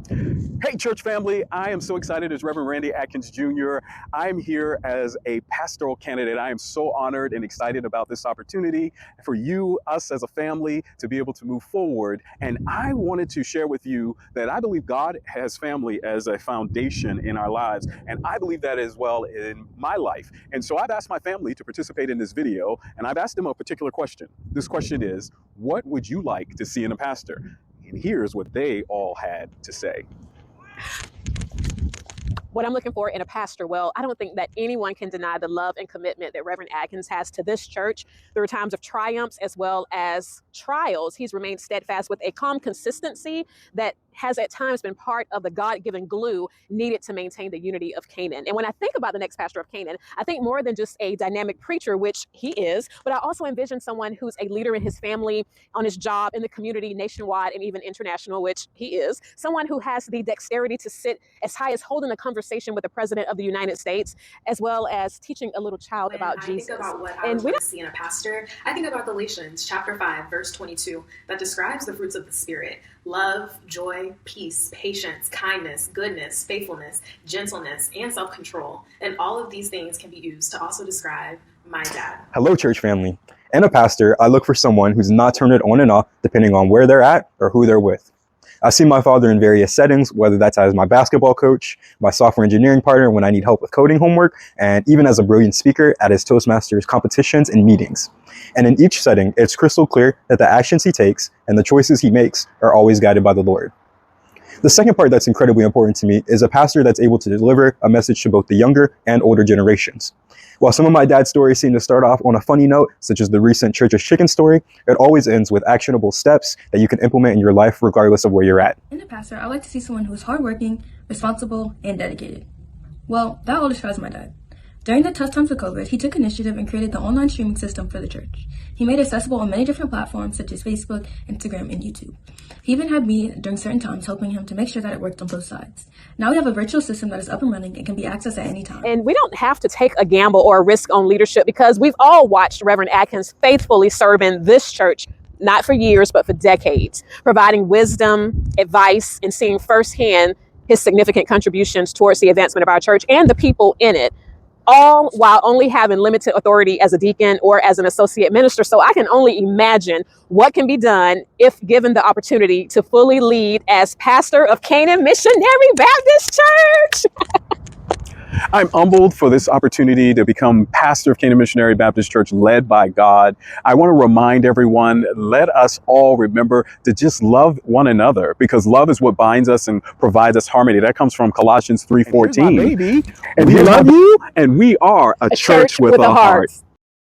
Hey, church family, I am so excited as Reverend Randy Adkins Jr. I'm here as a pastoral candidate. I am so honored and excited about this opportunity for you, us as a family, to be able to move forward. And I wanted to share with you that I believe God has family as a foundation in our lives. And I believe that as well in my life. And so I've asked my family to participate in this video, and I've asked them a particular question. This question is, what would you like to see in a pastor? And here's what they all had to say. What I'm looking for in a pastor, well, I don't think that anyone can deny the love and commitment that Reverend Adkins has to this church through times of triumphs as well as trials. He's remained steadfast with a calm consistency that has at times been part of the God-given glue needed to maintain the unity of Canaan. And when I think about the next pastor of Canaan, I think more than just a dynamic preacher, which he is, but I also envision someone who's a leader in his family, on his job, in the community, nationwide, and even international, which he is. Someone who has the dexterity to sit as high as holding a conversation with the President of the United States, as well as teaching a little child When about I Jesus. think about what I would like to see in a pastor, I think about Galatians chapter 5, verse 22, that describes the fruits of the Spirit: love, joy, peace, patience, kindness, goodness, faithfulness, gentleness, and self-control. And all of these things can be used to also describe my dad. Hello, church family. In a pastor, I look for someone who's not turned it on and off depending on where they're at or who they're with. I see my father in various settings, whether that's as my basketball coach, my software engineering partner when I need help with coding homework, and even as a brilliant speaker at his Toastmasters competitions and meetings. And in each setting, it's crystal clear that the actions he takes and the choices he makes are always guided by the Lord. The second part that's incredibly important to me is a pastor that's able to deliver a message to both the younger and older generations. While some of my dad's stories seem to start off on a funny note, such as the recent Church's Chicken story, it always ends with actionable steps that you can implement in your life regardless of where you're at. In a pastor, I like to see someone who is hardworking, responsible, and dedicated. Well, that all describes my dad. During the tough times of COVID, he took initiative and created the online streaming system for the church. He made it accessible on many different platforms such as Facebook, Instagram, and YouTube. He even had me during certain times helping him to make sure that it worked on both sides. Now we have a virtual system that is up and running and can be accessed at any time. And we don't have to take a gamble or a risk on leadership because we've all watched Reverend Adkins faithfully serve in this church, not for years, but for decades, providing wisdom, advice, and seeing firsthand his significant contributions towards the advancement of our church and the people in it, all while only having limited authority as a deacon or as an associate minister. So I can only imagine what can be done if given the opportunity to fully lead as pastor of Canaan Missionary Baptist Church. I'm humbled for this opportunity to become pastor of Canaan Missionary Baptist Church, led by God. I want to remind everyone, let us all remember to just love one another, because love is what binds us and provides us harmony. That comes from Colossians 3:14. And we love you, and we are a church with a heart.